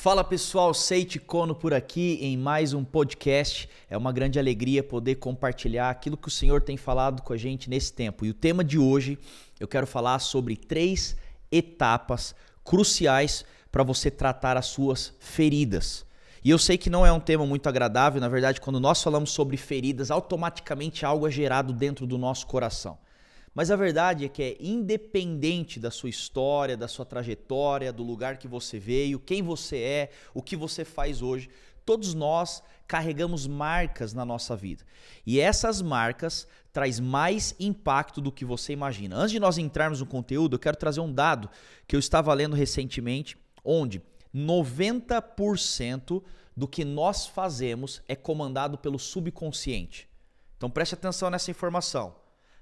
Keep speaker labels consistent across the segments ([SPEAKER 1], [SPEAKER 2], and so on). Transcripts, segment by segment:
[SPEAKER 1] Fala pessoal, Seiji Kono por aqui em mais um podcast. É uma grande alegria poder compartilhar aquilo que o Senhor tem falado com a gente nesse tempo. E o tema de hoje eu quero falar sobre 3 etapas cruciais para você tratar as suas feridas. E eu sei que não é um tema muito agradável, na verdade, quando nós falamos sobre feridas, automaticamente algo é gerado dentro do nosso coração. Mas a verdade é que é independente da sua história, da sua trajetória, do lugar que você veio, quem você é, o que você faz hoje, todos nós carregamos marcas na nossa vida. E essas marcas traz mais impacto do que você imagina. Antes de nós entrarmos no conteúdo, eu quero trazer um dado que eu estava lendo recentemente, onde 90% do que nós fazemos é comandado pelo subconsciente. Então preste atenção nessa informação.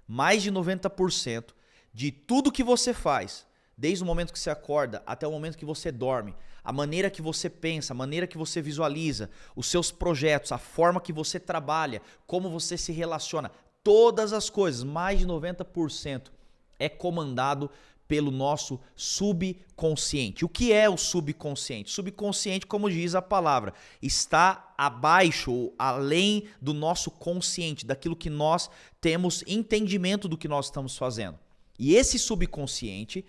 [SPEAKER 1] Mais de 90% de tudo que você faz, desde o momento que você acorda até o momento que você dorme, a maneira que você pensa, a maneira que você visualiza, os seus projetos, a forma que você trabalha, como você se relaciona, todas as coisas, mais de 90% é comandado pelo nosso subconsciente. O que é o subconsciente? Subconsciente, como diz a palavra, está abaixo ou além do nosso consciente, daquilo que nós temos entendimento do que nós estamos fazendo. E esse subconsciente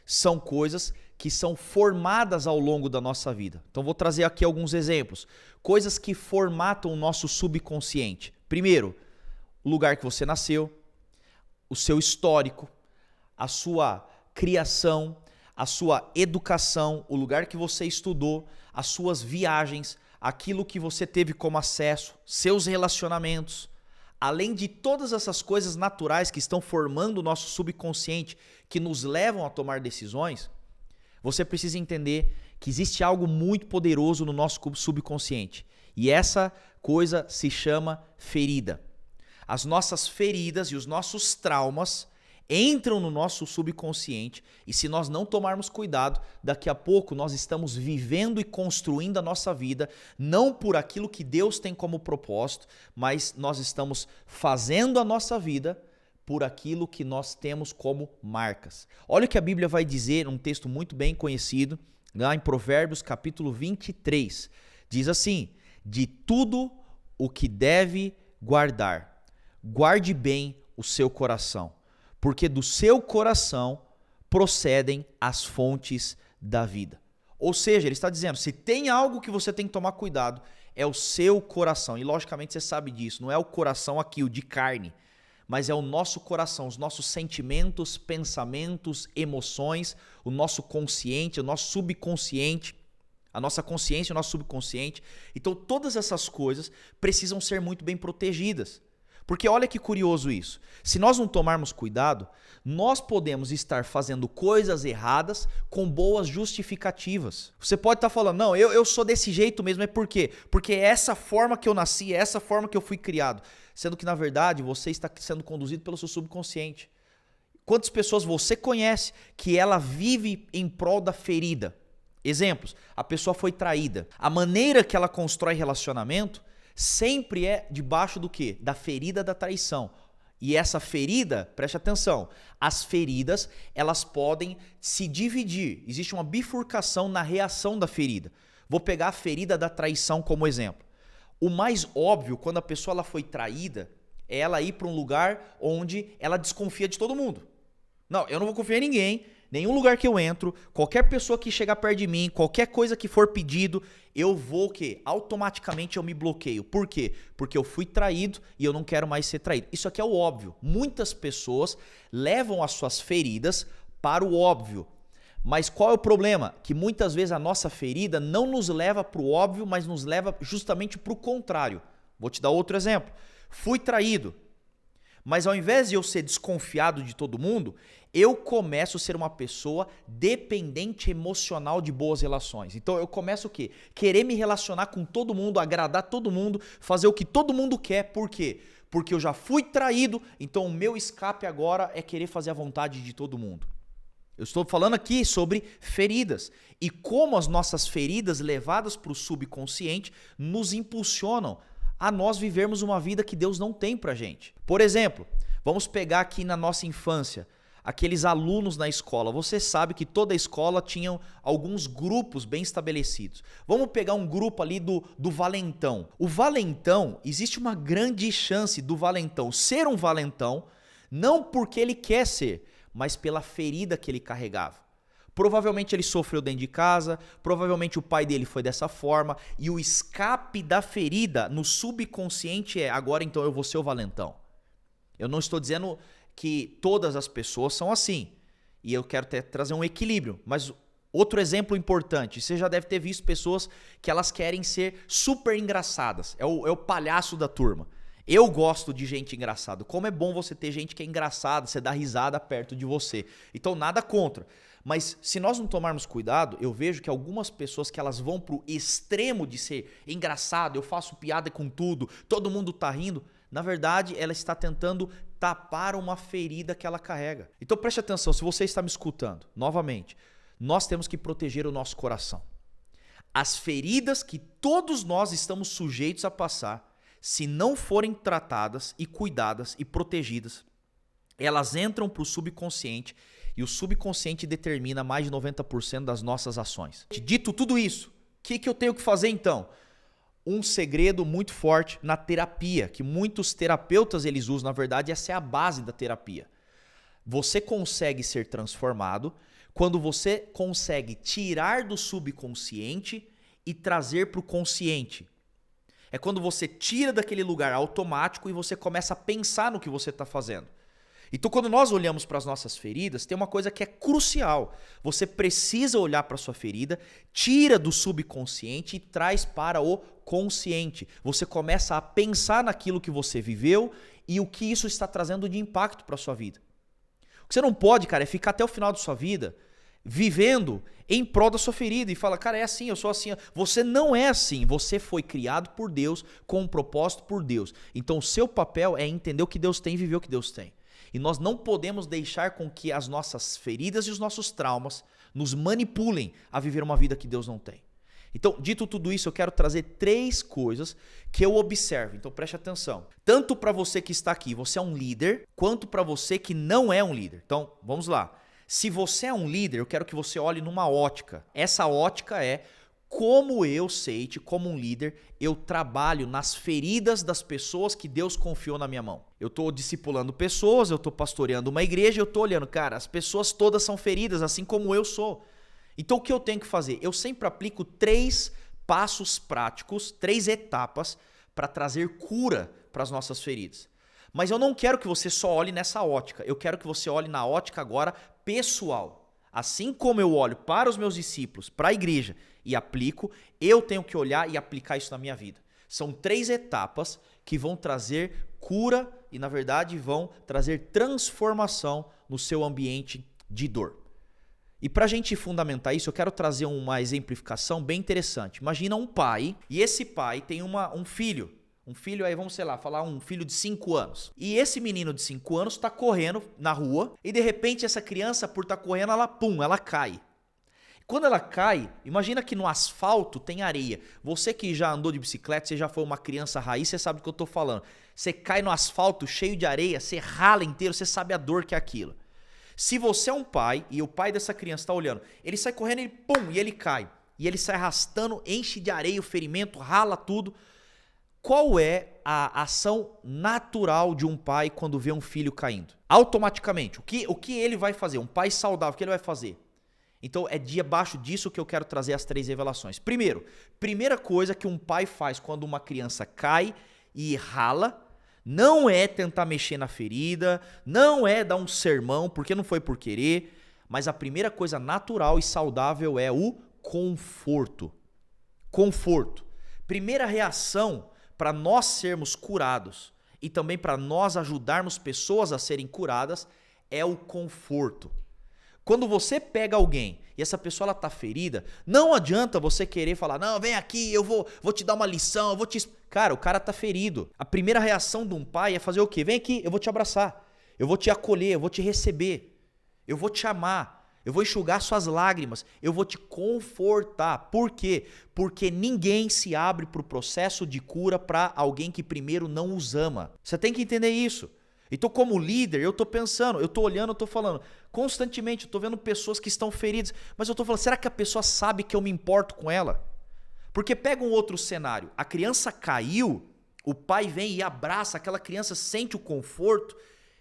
[SPEAKER 1] são coisas que são formadas ao longo da nossa vida. Então vou trazer aqui alguns exemplos. Coisas que formatam o nosso subconsciente. Primeiro, o lugar que você nasceu, o seu histórico, a sua criação, a sua educação, o lugar que você estudou, as suas viagens, aquilo que você teve como acesso, seus relacionamentos. Além de todas essas coisas naturais que estão formando o nosso subconsciente, que nos levam a tomar decisões, você precisa entender que existe algo muito poderoso no nosso subconsciente. E essa coisa se chama ferida. As nossas feridas e os nossos traumas entram no nosso subconsciente e se nós não tomarmos cuidado, daqui a pouco nós estamos vivendo e construindo a nossa vida, não por aquilo que Deus tem como propósito, mas nós estamos fazendo a nossa vida por aquilo que nós temos como marcas. Olha o que a Bíblia vai dizer, um texto muito bem conhecido, lá em Provérbios capítulo 23. Diz assim: de tudo o que deve guardar, guarde bem o seu coração, porque do seu coração procedem as fontes da vida. Ou seja, ele está dizendo, se tem algo que você tem que tomar cuidado, é o seu coração. E logicamente você sabe disso, não é o coração aqui, o de carne, mas é o nosso coração, os nossos sentimentos, pensamentos, emoções, o nosso consciente, o nosso subconsciente, a nossa consciência e o nosso subconsciente. Então todas essas coisas precisam ser muito bem protegidas. Porque olha que curioso isso, se nós não tomarmos cuidado, nós podemos estar fazendo coisas erradas com boas justificativas. Você pode estar falando, não, eu sou desse jeito mesmo, é por quê? Porque é essa forma que eu nasci, é essa forma que eu fui criado. Sendo que na verdade você está sendo conduzido pelo seu subconsciente. Quantas pessoas você conhece que ela vive em prol da ferida? Exemplos, a pessoa foi traída. A maneira que ela constrói relacionamento sempre é debaixo do quê? Da ferida da traição. E essa ferida, preste atenção, as feridas, elas podem se dividir. Existe uma bifurcação na reação da ferida. Vou pegar a ferida da traição como exemplo. O mais óbvio, quando a pessoa ela foi traída, é ela ir para um lugar onde ela desconfia de todo mundo. Não, eu não vou confiar em ninguém. Nenhum lugar que eu entro, qualquer pessoa que chegar perto de mim, qualquer coisa que for pedido, eu vou o quê? Automaticamente eu me bloqueio. Por quê? Porque eu fui traído e eu não quero mais ser traído. Isso aqui é o óbvio. Muitas pessoas levam as suas feridas para o óbvio. Mas qual é o problema? Que muitas vezes a nossa ferida não nos leva para o óbvio, mas nos leva justamente para o contrário. Vou te dar outro exemplo. Fui traído. Mas ao invés de eu ser desconfiado de todo mundo, eu começo a ser uma pessoa dependente emocional de boas relações. Então eu começo o quê? Querer me relacionar com todo mundo, agradar todo mundo, fazer o que todo mundo quer. Por quê? Porque eu já fui traído, então o meu escape agora é querer fazer a vontade de todo mundo. Eu estou falando aqui sobre feridas e como as nossas feridas levadas para o subconsciente nos impulsionam a nós vivermos uma vida que Deus não tem pra gente. Por exemplo, vamos pegar aqui na nossa infância. aqueles alunos na escola. Você sabe que toda a escola tinha alguns grupos bem estabelecidos. Vamos pegar um grupo ali do valentão. O valentão, existe uma grande chance do valentão ser um valentão, não porque ele quer ser, mas pela ferida que ele carregava. Provavelmente ele sofreu dentro de casa, provavelmente o pai dele foi dessa forma, e o escape da ferida no subconsciente é: agora então eu vou ser o valentão. Eu não estou dizendo que todas as pessoas são assim, e eu quero trazer um equilíbrio, mas outro exemplo importante, você já deve ter visto pessoas que elas querem ser super engraçadas, é o palhaço da turma. Eu gosto de gente engraçada. Como é bom você ter gente que é engraçada, você dá risada perto de você. Então nada contra. Mas se nós não tomarmos cuidado, eu vejo que algumas pessoas que elas vão pro extremo de ser engraçado, eu faço piada com tudo, todo mundo tá rindo, na verdade ela está tentando tapar uma ferida que ela carrega. Então preste atenção, se você está me escutando, novamente, nós temos que proteger o nosso coração. As feridas que todos nós estamos sujeitos a passar, se não forem tratadas e cuidadas e protegidas, elas entram para o subconsciente e o subconsciente determina mais de 90% das nossas ações. Dito tudo isso, o que eu tenho que fazer então? Um segredo muito forte na terapia, que muitos terapeutas eles usam, na verdade essa é a base da terapia. Você consegue ser transformado quando você consegue tirar do subconsciente e trazer para o consciente. É quando você tira daquele lugar automático e você começa a pensar no que você está fazendo. Então, quando nós olhamos para as nossas feridas, tem uma coisa que é crucial. Você precisa olhar para a sua ferida, tira do subconsciente e traz para o consciente. Você começa a pensar naquilo que você viveu e o que isso está trazendo de impacto para a sua vida. O que você não pode, cara, é ficar até o final da sua vida vivendo em prol da sua ferida e fala: cara, é assim, eu sou assim. Você não é assim, você foi criado por Deus, com um propósito por Deus. Então o seu papel é entender o que Deus tem e viver o que Deus tem. E nós não podemos deixar com que as nossas feridas e os nossos traumas nos manipulem a viver uma vida que Deus não tem. Então, dito tudo isso, eu quero trazer 3 coisas que eu observo. Então preste atenção. Tanto para você que está aqui, você é um líder, quanto para você que não é um líder. Então, vamos lá. Se você é um líder, eu quero que você olhe numa ótica. Essa ótica é como eu, Seite, como um líder, eu trabalho nas feridas das pessoas que Deus confiou na minha mão. Eu estou discipulando pessoas, eu estou pastoreando uma igreja, eu estou olhando, cara, as pessoas todas são feridas, assim como eu sou. Então o que eu tenho que fazer? Eu sempre aplico 3 passos práticos, 3 etapas para trazer cura para as nossas feridas. Mas eu não quero que você só olhe nessa ótica, eu quero que você olhe na ótica agora pessoal. Assim como eu olho para os meus discípulos, para a igreja e aplico, eu tenho que olhar e aplicar isso na minha vida. São 3 etapas que vão trazer cura e, na verdade, vão trazer transformação no seu ambiente de dor. E para a gente fundamentar isso, eu quero trazer uma exemplificação bem interessante. Imagina um pai, e esse pai tem um filho. Um filho aí, vamos, sei lá, falar um filho de 5 anos. E esse menino de 5 anos está correndo na rua e de repente essa criança, por estar correndo, ela cai. Quando ela cai, imagina que no asfalto tem areia. Você que já andou de bicicleta, você já foi uma criança raiz, você sabe do que eu estou falando. Você cai no asfalto cheio de areia, você rala inteiro, você sabe a dor que é aquilo. Se você é um pai e o pai dessa criança está olhando, ele sai correndo e ele cai. E ele sai arrastando, enche de areia o ferimento, rala tudo. Qual é a ação natural de um pai quando vê um filho caindo? Automaticamente, o que ele vai fazer? Um pai saudável, o que ele vai fazer? Então é abaixo disso que eu quero trazer as 3 revelações. Primeira coisa que um pai faz quando uma criança cai e rala, não é tentar mexer na ferida, não é dar um sermão, porque não foi por querer, mas a primeira coisa natural e saudável é o conforto. Conforto. Primeira reação para nós sermos curados e também para nós ajudarmos pessoas a serem curadas é o conforto. Quando você pega alguém e essa pessoa está ferida, não adianta você querer falar: não, vem aqui, eu vou te dar uma lição, eu vou te... Cara, o cara está ferido. A primeira reação de um pai é fazer o quê? Vem aqui, eu vou te abraçar, eu vou te acolher, eu vou te receber, eu vou te amar, eu vou enxugar suas lágrimas, eu vou te confortar. Por quê? Porque ninguém se abre para o processo de cura para alguém que primeiro não os ama. Você tem que entender isso. Então, como líder, eu tô pensando, eu tô olhando, eu tô falando, constantemente, eu tô vendo pessoas que estão feridas, mas eu tô falando, será que a pessoa sabe que eu me importo com ela? Porque pega um outro cenário, a criança caiu, o pai vem e abraça, aquela criança sente o conforto,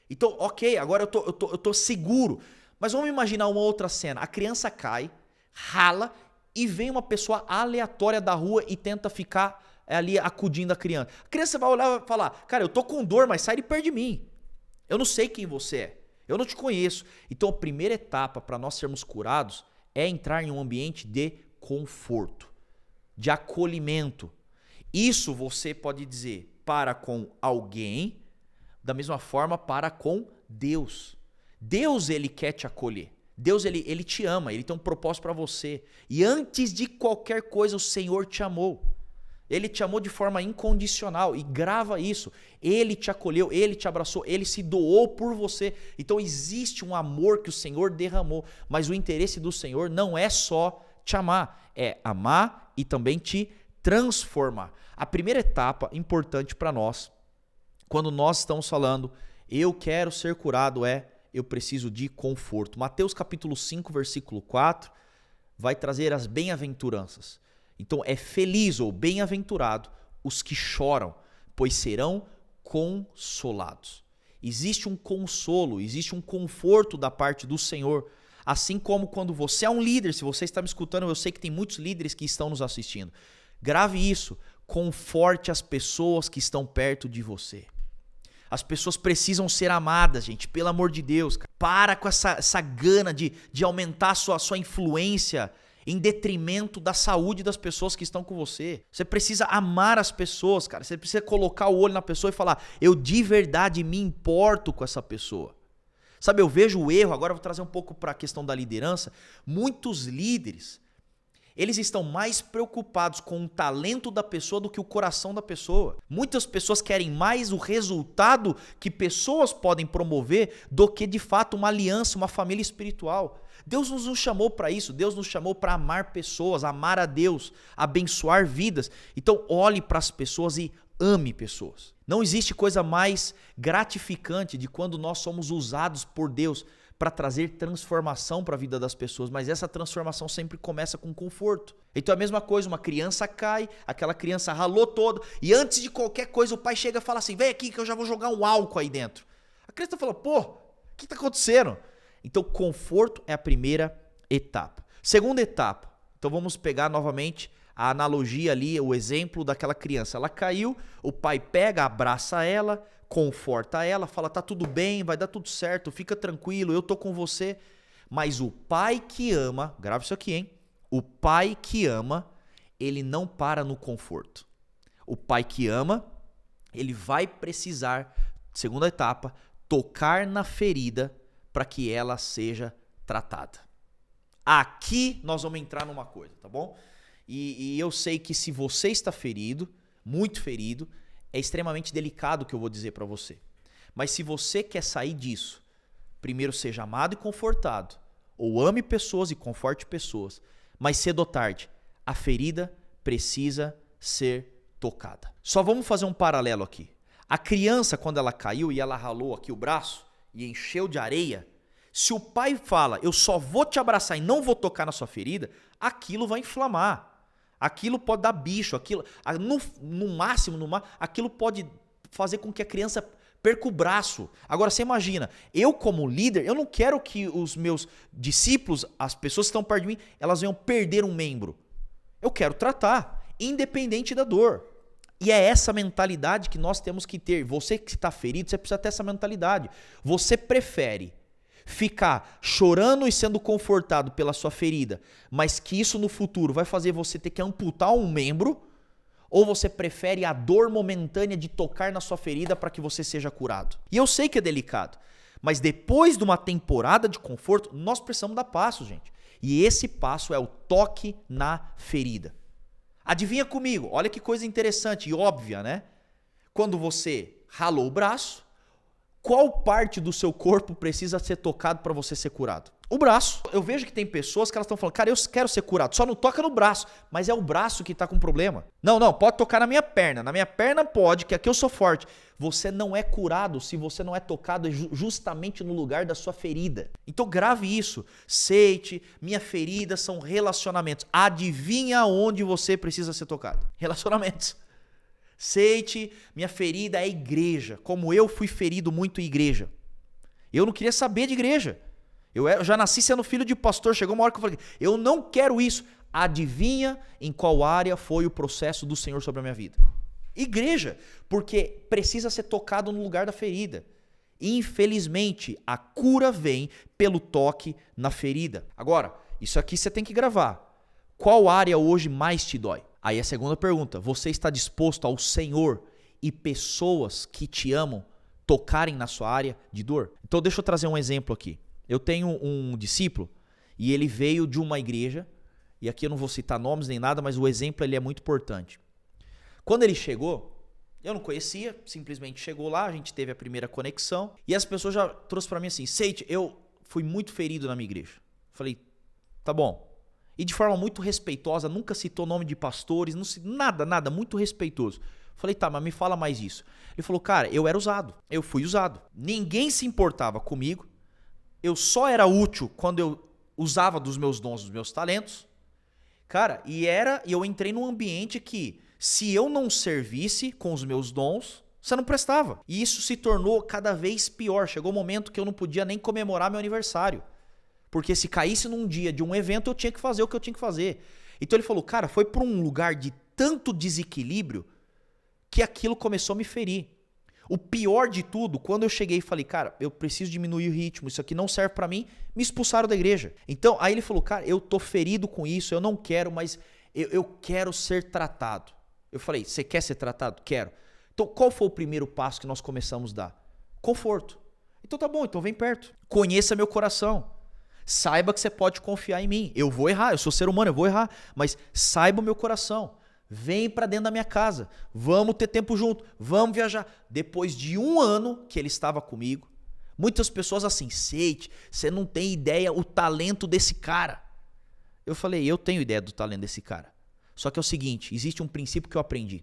[SPEAKER 1] então, ok, agora eu tô seguro, mas vamos imaginar uma outra cena, a criança cai, rala e vem uma pessoa aleatória da rua e tenta ficar ali acudindo a criança. A criança vai olhar e vai falar, cara, eu tô com dor, mas sai de perto de mim. Eu não sei quem você é. Eu não te conheço. Então, a primeira etapa para nós sermos curados é entrar em um ambiente de conforto, de acolhimento. Isso você pode dizer para com alguém, da mesma forma para com Deus. Deus, ele quer te acolher. Deus, ele te ama, ele tem um propósito para você. E antes de qualquer coisa, o Senhor te amou. Ele te amou de forma incondicional e grava isso. Ele te acolheu, ele te abraçou, ele se doou por você. Então existe um amor que o Senhor derramou, mas o interesse do Senhor não é só te amar, é amar e também te transformar. A primeira etapa importante para nós, quando nós estamos falando, eu quero ser curado, eu preciso de conforto. Mateus capítulo 5, versículo 4, vai trazer as bem-aventuranças. Então é feliz ou bem-aventurado os que choram, pois serão consolados. Existe um consolo, existe um conforto da parte do Senhor. Assim como quando você é um líder, se você está me escutando, eu sei que tem muitos líderes que estão nos assistindo. Grave isso, conforte as pessoas que estão perto de você. As pessoas precisam ser amadas, gente, pelo amor de Deus. Para com essa gana de aumentar a sua influência em detrimento da saúde das pessoas que estão com você. Você precisa amar as pessoas, cara. Você precisa colocar o olho na pessoa e falar, eu de verdade me importo com essa pessoa. Sabe, eu vejo o erro, agora eu vou trazer um pouco para a questão da liderança. Muitos líderes, eles estão mais preocupados com o talento da pessoa do que o coração da pessoa. Muitas pessoas querem mais o resultado que pessoas podem promover do que de fato uma aliança, uma família espiritual. Deus nos chamou para isso, Deus nos chamou para amar pessoas, amar a Deus, abençoar vidas. Então olhe para as pessoas e ame pessoas. Não existe coisa mais gratificante de quando nós somos usados por Deus para trazer transformação para a vida das pessoas, mas essa transformação sempre começa com conforto. Então é a mesma coisa, uma criança cai, aquela criança ralou toda, e antes de qualquer coisa o pai chega e fala assim, vem aqui que eu já vou jogar um álcool aí dentro. A criança fala, pô, o que está acontecendo? Então conforto é a primeira etapa. Segunda etapa, então vamos pegar novamente a analogia ali, o exemplo daquela criança. Ela caiu, o pai pega, abraça ela, conforta ela, fala, tá tudo bem, vai dar tudo certo, fica tranquilo, eu tô com você. Mas o pai que ama, grava isso aqui, hein? O pai que ama, ele não para no conforto. O pai que ama, ele vai precisar, segunda etapa, tocar na ferida para que ela seja tratada. Aqui nós vamos entrar numa coisa, tá bom? E eu sei que se você está ferido, muito ferido, é extremamente delicado o que eu vou dizer para você. Mas se você quer sair disso, primeiro seja amado e confortado, ou ame pessoas e conforte pessoas, mas cedo ou tarde, a ferida precisa ser tocada. Só vamos fazer um paralelo aqui. A criança, quando ela caiu e ela ralou aqui o braço e encheu de areia, se o pai fala, eu só vou te abraçar e não vou tocar na sua ferida, aquilo vai inflamar. Aquilo pode dar bicho, no máximo, aquilo pode fazer com que a criança perca o braço. Agora você imagina, eu como líder, eu não quero que os meus discípulos, as pessoas que estão perto de mim, elas venham perder um membro. Eu quero tratar, independente da dor. E é essa mentalidade que nós temos que ter. Você que está ferido, você precisa ter essa mentalidade. Você prefere ficar chorando e sendo confortado pela sua ferida, mas que isso no futuro vai fazer você ter que amputar um membro, ou você prefere a dor momentânea de tocar na sua ferida para que você seja curado? E eu sei que é delicado, mas depois de uma temporada de conforto, nós precisamos dar passo, gente. E esse passo é o toque na ferida. Adivinha comigo, olha que coisa interessante e óbvia, né? Quando você ralou o braço, qual parte do seu corpo precisa ser tocado para você ser curado? O braço. Eu vejo que tem pessoas que elas estão falando, cara, eu quero ser curado, só não toca no braço, mas é o braço que está com problema. Não, pode tocar na minha perna pode, que aqui eu sou forte. Você não é curado se você não é tocado justamente no lugar da sua ferida. Então grave isso. Seite, minha ferida são relacionamentos. Adivinha onde você precisa ser tocado? Relacionamentos. Seite, minha ferida é igreja. Como eu fui ferido muito em igreja. Eu não queria saber de igreja. Eu já nasci sendo filho de pastor. Chegou uma hora que eu falei, eu não quero isso. Adivinha em qual área foi o processo do Senhor sobre a minha vida? Igreja, porque precisa ser tocado no lugar da ferida. Infelizmente, a cura vem pelo toque na ferida. Agora, isso aqui você tem que gravar. Qual área hoje mais te dói? Aí a segunda pergunta, você está disposto ao Senhor e pessoas que te amam tocarem na sua área de dor? Então deixa eu trazer um exemplo aqui. Eu tenho um discípulo e ele veio de uma igreja, e aqui eu não vou citar nomes nem nada, mas o exemplo ele é muito importante. Quando ele chegou, eu não conhecia, simplesmente chegou lá, a gente teve a primeira conexão, e as pessoas já trouxeram para mim assim, Seite, eu fui muito ferido na minha igreja. Falei, tá bom. E de forma muito respeitosa, nunca citou nome de pastores, nada, muito respeitoso. Falei, tá, mas me fala mais isso. Ele falou, cara, eu era usado, eu fui usado. Ninguém se importava comigo, eu só era útil quando eu usava dos meus dons, dos meus talentos. Cara, e eu entrei num ambiente que, se eu não servisse com os meus dons, você não prestava. E isso se tornou cada vez pior. Chegou um momento que eu não podia nem comemorar meu aniversário. Porque se caísse num dia de um evento, eu tinha que fazer o que eu tinha que fazer. Então ele falou, cara, foi para um lugar de tanto desequilíbrio que aquilo começou a me ferir. O pior de tudo, quando eu cheguei e falei, cara, eu preciso diminuir o ritmo, isso aqui não serve pra mim, me expulsaram da igreja. Então, aí ele falou, cara, eu tô ferido com isso, eu não quero, mas eu quero ser tratado. Eu falei, você quer ser tratado? Quero. Então, qual foi o primeiro passo que nós começamos a dar? Conforto. Então tá bom, então vem perto. Conheça meu coração. Saiba que você pode confiar em mim. Eu vou errar, eu sou ser humano, eu vou errar, mas saiba o meu coração. Vem pra dentro da minha casa, vamos ter tempo junto, vamos viajar. Depois de 1 ano que ele estava comigo, muitas pessoas assim, Seite, você não tem ideia o talento desse cara. Eu falei, eu tenho ideia do talento desse cara. Só que é o seguinte, existe um princípio que eu aprendi.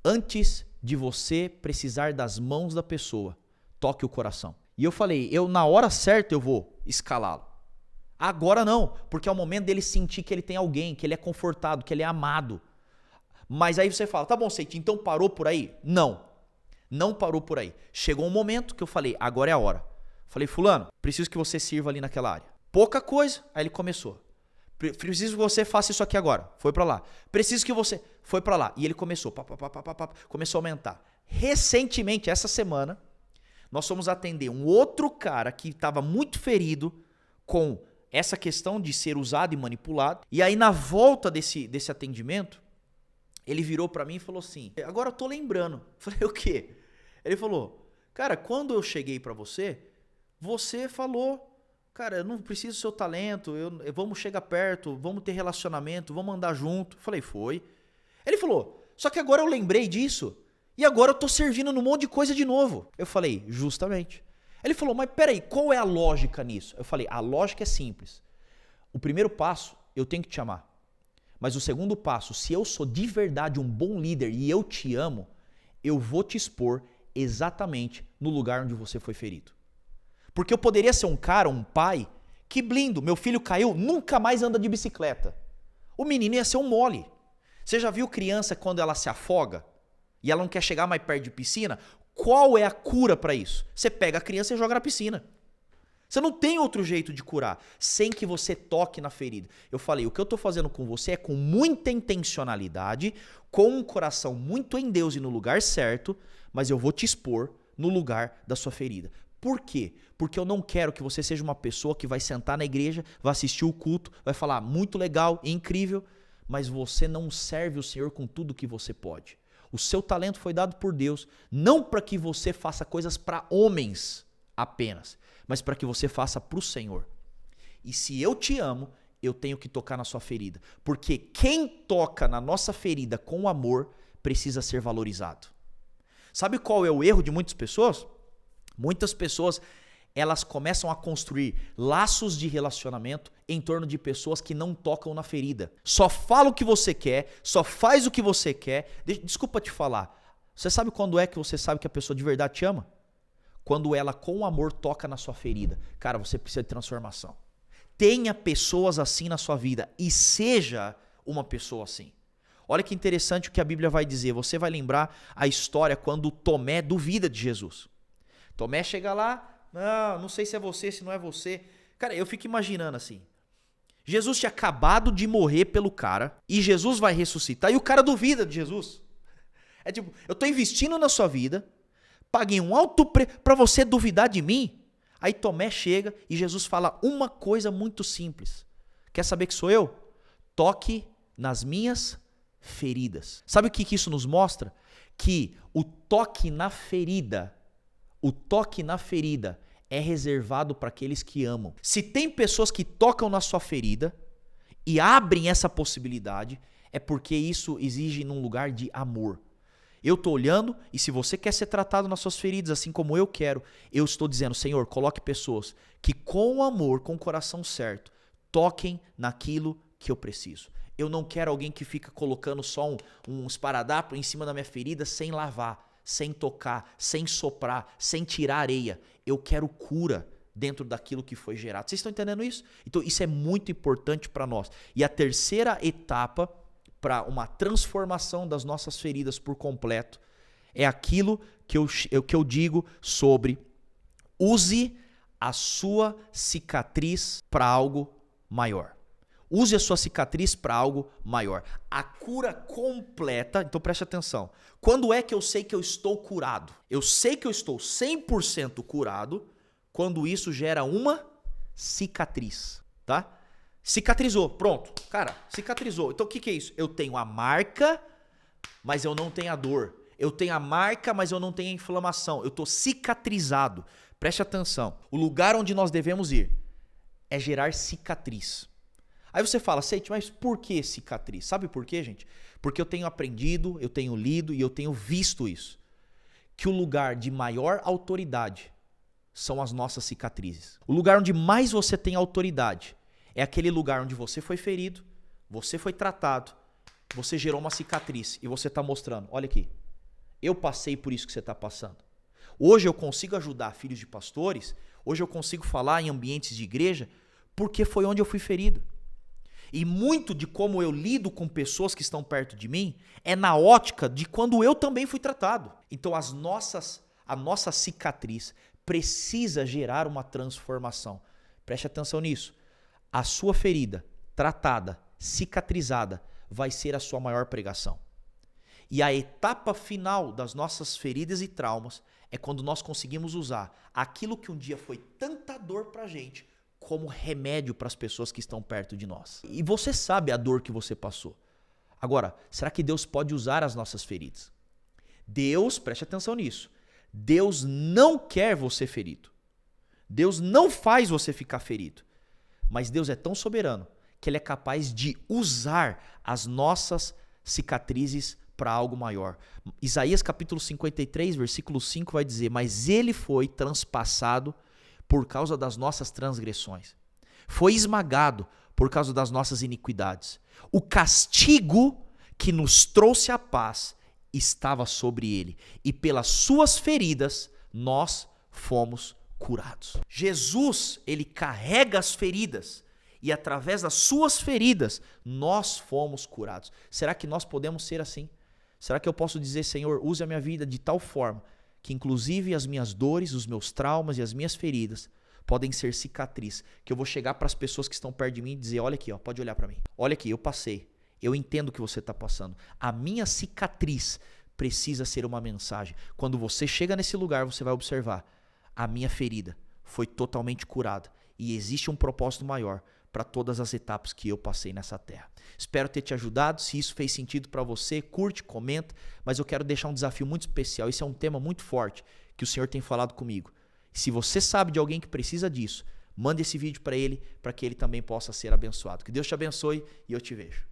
[SPEAKER 1] Antes de você precisar das mãos da pessoa, toque o coração. E eu falei, na hora certa eu vou escalá-lo. Agora não, porque é o momento dele sentir que ele tem alguém, que ele é confortado, que ele é amado. Mas aí você fala, tá bom, Seite, então parou por aí? Não parou por aí. Chegou um momento que eu falei, agora é a hora. Falei, fulano, preciso que você sirva ali naquela área. Pouca coisa, aí ele começou. Preciso que você faça isso aqui agora. Foi pra lá. Preciso que você... Foi pra lá. E ele começou, começou a aumentar. Recentemente, essa semana, nós fomos atender um outro cara que estava muito ferido com essa questão de ser usado e manipulado. E aí, na volta desse atendimento, ele virou pra mim e falou assim, agora eu tô lembrando. Falei, o quê? Ele falou, cara, quando eu cheguei pra você, você falou, cara, eu não preciso do seu talento, vamos chegar perto, vamos ter relacionamento, vamos andar junto. Falei, foi. Ele falou, só que agora eu lembrei disso e agora eu tô servindo num monte de coisa de novo. Eu falei, justamente. Ele falou, mas peraí, qual é a lógica nisso? Eu falei, a lógica é simples. O primeiro passo, eu tenho que te amar. Mas o segundo passo, se eu sou de verdade um bom líder e eu te amo, eu vou te expor exatamente no lugar onde você foi ferido. Porque eu poderia ser um cara, um pai, que blindo, meu filho caiu, nunca mais anda de bicicleta. O menino ia ser um mole. Você já viu criança quando ela se afoga e ela não quer chegar mais perto de piscina? Qual é a cura para isso? Você pega a criança e joga na piscina. Você não tem outro jeito de curar sem que você toque na ferida. Eu falei, o que eu estou fazendo com você é com muita intencionalidade, com um coração muito em Deus e no lugar certo, mas eu vou te expor no lugar da sua ferida. Por quê? Porque eu não quero que você seja uma pessoa que vai sentar na igreja, vai assistir o culto, vai falar muito legal, incrível, mas você não serve o Senhor com tudo que você pode. O seu talento foi dado por Deus, não para que você faça coisas para homens apenas, mas para que você faça para o Senhor. E se eu te amo, eu tenho que tocar na sua ferida. Porque quem toca na nossa ferida com amor precisa ser valorizado. Sabe qual é o erro de muitas pessoas? Muitas pessoas, elas começam a construir laços de relacionamento em torno de pessoas que não tocam na ferida. Só fala o que você quer, só faz o que você quer. Desculpa te falar, você sabe quando é que você sabe que a pessoa de verdade te ama? Quando ela com amor toca na sua ferida. Cara, você precisa de transformação. Tenha pessoas assim na sua vida e seja uma pessoa assim. Olha que interessante o que a Bíblia vai dizer. Você vai lembrar a história quando Tomé duvida de Jesus. Tomé chega lá, não sei se é você, se não é você. Cara, eu fico imaginando assim. Jesus tinha acabado de morrer pelo cara e Jesus vai ressuscitar e o cara duvida de Jesus. É tipo, eu tô investindo na sua vida, paguei um alto preço pra você duvidar de mim. Aí Tomé chega e Jesus fala uma coisa muito simples. Quer saber que sou eu? Toque nas minhas feridas. Sabe o que isso nos mostra? Que o toque na ferida é reservado para aqueles que amam. Se tem pessoas que tocam na sua ferida e abrem essa possibilidade, é porque isso exige num lugar de amor. Eu estou olhando e se você quer ser tratado nas suas feridas, assim como eu quero, eu estou dizendo, Senhor, coloque pessoas que com amor, com o coração certo, toquem naquilo que eu preciso. Eu não quero alguém que fica colocando só um esparadrapo em cima da minha ferida sem lavar, sem tocar, sem soprar, sem tirar areia. Eu quero cura dentro daquilo que foi gerado. Vocês estão entendendo isso? Então isso é muito importante para nós. E a terceira etapa para uma transformação das nossas feridas por completo é aquilo que eu digo sobre use a sua cicatriz para algo maior. Use a sua cicatriz para algo maior. A cura completa, então preste atenção. Quando é que eu sei que eu estou curado? Eu sei que eu estou 100% curado quando isso gera uma cicatriz, tá? Cicatrizou, pronto. Cara, cicatrizou. Então o que é isso? Eu tenho a marca, mas eu não tenho a dor. Eu tenho a marca, mas eu não tenho a inflamação. Eu estou cicatrizado. Preste atenção. O lugar onde nós devemos ir é gerar cicatriz. Aí você fala, Seite, mas por que cicatriz? Sabe por quê, gente? Porque eu tenho aprendido, eu tenho lido e eu tenho visto isso. Que o lugar de maior autoridade são as nossas cicatrizes. O lugar onde mais você tem autoridade é aquele lugar onde você foi ferido, você foi tratado, você gerou uma cicatriz e você está mostrando, olha aqui, eu passei por isso que você está passando. Hoje eu consigo ajudar filhos de pastores, hoje eu consigo falar em ambientes de igreja, porque foi onde eu fui ferido. E muito de como eu lido com pessoas que estão perto de mim é na ótica de quando eu também fui tratado. Então a nossa cicatriz precisa gerar uma transformação. Preste atenção nisso. A sua ferida, tratada, cicatrizada, vai ser a sua maior pregação. E a etapa final das nossas feridas e traumas é quando nós conseguimos usar aquilo que um dia foi tanta dor pra gente como remédio para as pessoas que estão perto de nós. E você sabe a dor que você passou. Agora, será que Deus pode usar as nossas feridas? Deus, preste atenção nisso, Deus não quer você ferido. Deus não faz você ficar ferido. Mas Deus é tão soberano que Ele é capaz de usar as nossas cicatrizes para algo maior. Isaías capítulo 53, versículo 5 vai dizer, mas Ele foi transpassado por causa das nossas transgressões. Foi esmagado por causa das nossas iniquidades. O castigo que nos trouxe a paz estava sobre Ele. E pelas suas feridas nós fomos curados. Jesus, Ele carrega as feridas. E através das suas feridas nós fomos curados. Será que nós podemos ser assim? Será que eu posso dizer, Senhor, use a minha vida de tal forma que inclusive as minhas dores, os meus traumas e as minhas feridas podem ser cicatriz, que eu vou chegar para as pessoas que estão perto de mim e dizer, olha aqui, ó, pode olhar para mim. Olha aqui, eu passei. Eu entendo o que você está passando. A minha cicatriz precisa ser uma mensagem. Quando você chega nesse lugar, você vai observar, a minha ferida foi totalmente curada e existe um propósito maior para todas as etapas que eu passei nessa terra. Espero ter te ajudado. Se isso fez sentido para você, curte, comenta, mas eu quero deixar um desafio muito especial. Esse é um tema muito forte que o Senhor tem falado comigo. Se você sabe de alguém que precisa disso, mande esse vídeo para ele que ele também possa ser abençoado. Que Deus te abençoe e eu te vejo.